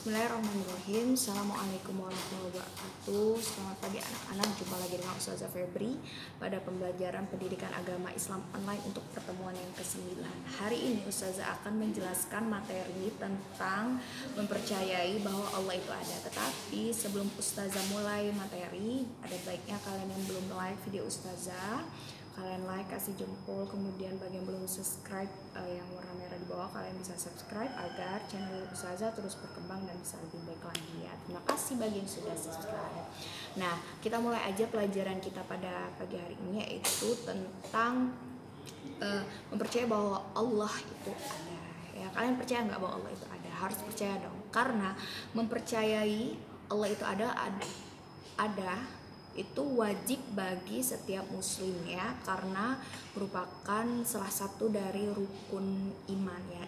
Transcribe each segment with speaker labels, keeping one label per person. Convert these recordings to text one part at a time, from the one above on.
Speaker 1: Bismillahirrahmanirrahim. Assalamualaikum warahmatullahi wabarakatuh. Selamat pagi anak-anak. Jumpa lagi dengan Ustazah Febri pada pembelajaran pendidikan agama Islam online untuk pertemuan yang ke-9. Hari ini Ustazah akan menjelaskan materi tentang mempercayai bahwa Allah itu ada. Tetapi sebelum Ustazah mulai materi, ada baiknya kalian yang belum like video Ustazah, kalian like, kasih jempol, kemudian bagi yang belum subscribe yang warna merah di bawah, kalian bisa subscribe agar channel Ustazah terus berkembang dan bisa lebih baik lagi ya. Terima kasih bagi yang sudah subscribe. Nah, kita mulai aja pelajaran kita pada pagi hari ini, yaitu tentang mempercayai bahwa Allah itu ada ya. Kalian percaya nggak bahwa Allah itu ada? Harus percaya dong, karena mempercayai Allah itu ada itu wajib bagi setiap muslim ya, karena merupakan salah satu dari rukun iman ya,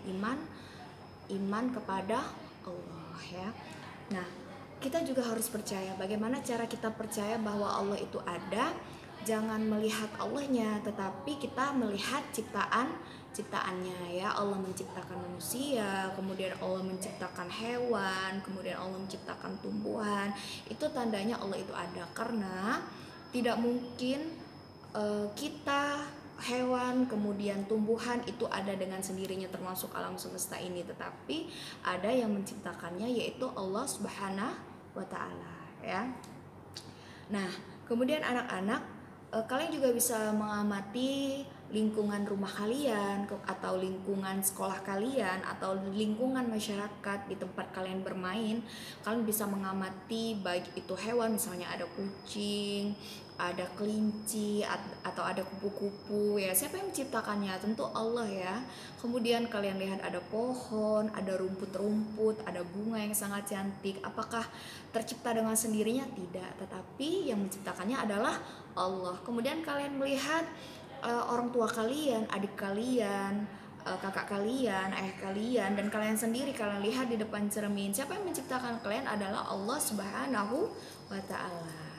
Speaker 1: iman kepada Allah ya. Nah, kita juga harus percaya. Bagaimana cara kita percaya bahwa Allah itu ada? Jangan melihat Allahnya, tetapi kita melihat ciptaannya ya. Allah menciptakan manusia, kemudian Allah menciptakan hewan, kemudian Allah menciptakan tumbuhan. Itu tandanya Allah itu ada, karena tidak mungkin kita, hewan, kemudian tumbuhan itu ada dengan sendirinya termasuk alam semesta ini, tetapi ada yang menciptakannya, yaitu Allah Subhanahu wa Ta'ala ya. Nah, kemudian anak-anak, kalian juga bisa mengamati lingkungan rumah kalian atau lingkungan sekolah kalian atau lingkungan masyarakat di tempat kalian bermain. Kalian bisa mengamati baik itu hewan, misalnya ada kucing, ada kelinci, atau ada kupu-kupu ya. Siapa yang menciptakannya? Tentu Allah ya. Kemudian kalian lihat ada pohon, ada rumput-rumput, ada bunga yang sangat cantik. Apakah tercipta dengan sendirinya? Tidak, tetapi yang menciptakannya adalah Allah. Kemudian kalian melihat orang tua kalian, adik kalian, kakak kalian, ayah kalian, dan kalian sendiri, kalian lihat di depan cermin. Siapa yang menciptakan kalian? Adalah Allah Subhanahu wa Ta'ala.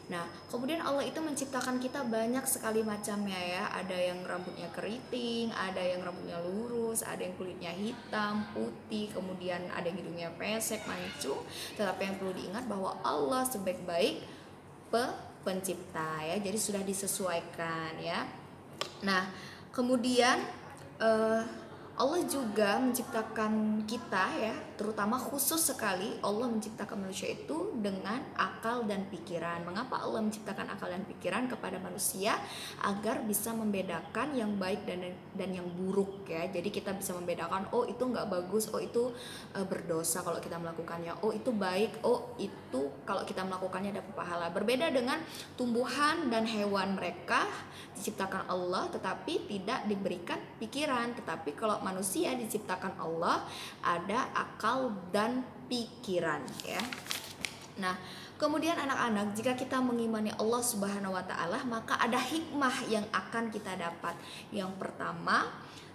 Speaker 1: Nah, kemudian Allah itu menciptakan kita banyak sekali macamnya ya. Ada yang rambutnya keriting, ada yang rambutnya lurus, ada yang kulitnya hitam, putih, kemudian ada yang hidungnya pesek, mancung. Tetapi yang perlu diingat bahwa Allah sebaik-baik pencipta ya. Jadi sudah disesuaikan ya. Nah, kemudian Allah juga menciptakan kita ya, terutama khusus sekali Allah menciptakan manusia itu dengan akal dan pikiran. Mengapa Allah menciptakan akal dan pikiran kepada manusia? Agar bisa membedakan yang baik dan yang buruk ya. Jadi kita bisa membedakan, oh itu nggak bagus, oh itu berdosa kalau kita melakukannya, oh itu baik, oh itu kalau kita melakukannya dapat pahala. Berbeda dengan tumbuhan dan hewan, mereka diciptakan Allah tetapi tidak diberikan pikiran. Tetapi kalau manusia diciptakan Allah, ada akal dan pikiran ya. Nah, kemudian anak-anak, jika kita mengimani Allah Subhanahu wa Ta'ala, maka ada hikmah yang akan kita dapat. Yang pertama,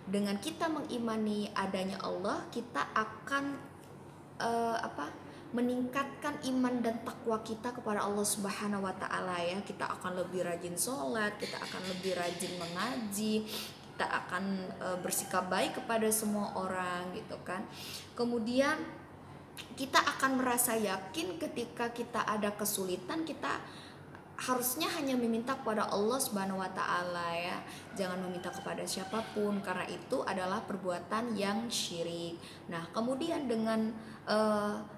Speaker 1: dengan kita mengimani adanya Allah, kita akan meningkatkan iman dan takwa kita kepada Allah Subhanahu wa Ta'ala ya. Kita akan lebih rajin sholat, kita akan lebih rajin mengaji, kita akan bersikap baik kepada semua orang gitu kan. Kemudian kita akan merasa yakin ketika kita ada kesulitan, kita harusnya hanya meminta kepada Allah Subhanahu wa Ta'ala ya. Jangan meminta kepada siapapun, karena itu adalah perbuatan yang syirik. Nah, kemudian dengan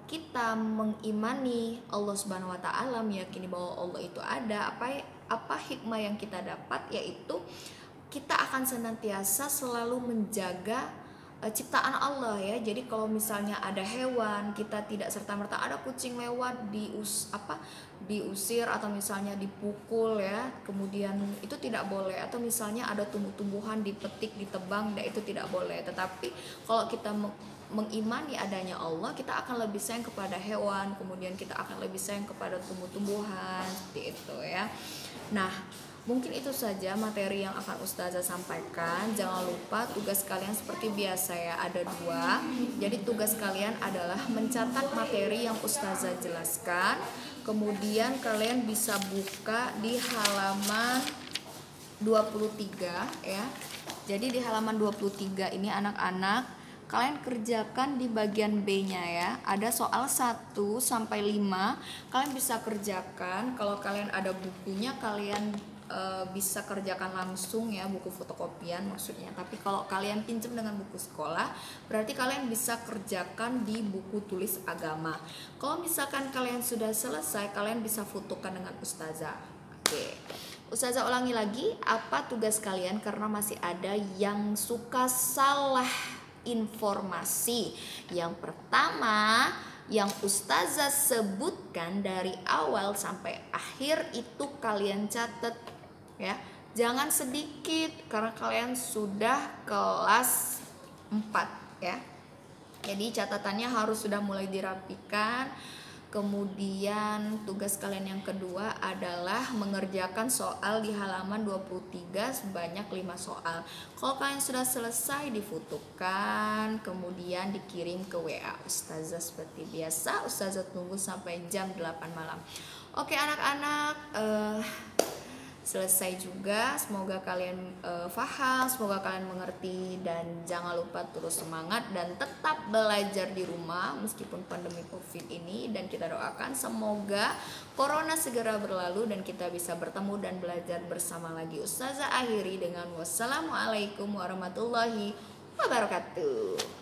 Speaker 1: kita mengimani Allah Subhanahu wa Ta'ala, meyakini bahwa Allah itu ada, apa hikmah yang kita dapat? Yaitu kita akan senantiasa selalu menjaga ciptaan Allah ya. Jadi kalau misalnya ada hewan, kita tidak serta-merta ada kucing lewat diusir atau misalnya dipukul ya, kemudian itu tidak boleh. Atau misalnya ada tumbuh-tumbuhan dipetik, ditebang, itu tidak boleh. Tetapi kalau kita mengimani adanya Allah, kita akan lebih sayang kepada hewan, kemudian kita akan lebih sayang kepada tumbuh-tumbuhan, seperti itu ya. Nah, mungkin itu saja materi yang akan Ustazah sampaikan. Jangan lupa tugas kalian seperti biasa ya, ada 2. Jadi tugas kalian adalah mencatat materi yang Ustazah jelaskan. Kemudian kalian bisa buka di halaman 23 ya. Jadi di halaman 23 ini anak-anak, kalian kerjakan di bagian B-nya ya. Ada soal 1 sampai 5, kalian bisa kerjakan. Kalau kalian ada bukunya, kalian bisa kerjakan langsung ya, buku fotokopian maksudnya. Tapi kalau kalian pinjam dengan buku sekolah, berarti kalian bisa kerjakan di buku tulis agama. Kalau misalkan kalian sudah selesai, kalian bisa fotokan dengan ustazah. Oke, ustazah ulangi lagi apa tugas kalian, karena masih ada yang suka salah informasi. Yang pertama, yang ustazah sebutkan dari awal sampai akhir itu kalian catat ya, jangan sedikit karena kalian sudah kelas 4 ya. Jadi catatannya harus sudah mulai dirapikan. Kemudian tugas kalian yang kedua adalah mengerjakan soal di halaman 23 sebanyak 5 soal. Kalau kalian sudah selesai, difotokan, kemudian dikirim ke WA ustazah seperti biasa. Ustazah tunggu sampai jam 8 malam. Oke anak-anak, selesai juga. Semoga kalian paham, semoga kalian mengerti, dan jangan lupa terus semangat dan tetap belajar di rumah meskipun pandemi COVID ini. Dan kita doakan semoga corona segera berlalu dan kita bisa bertemu dan belajar bersama lagi. Ustazah akhiri dengan wassalamualaikum warahmatullahi wabarakatuh.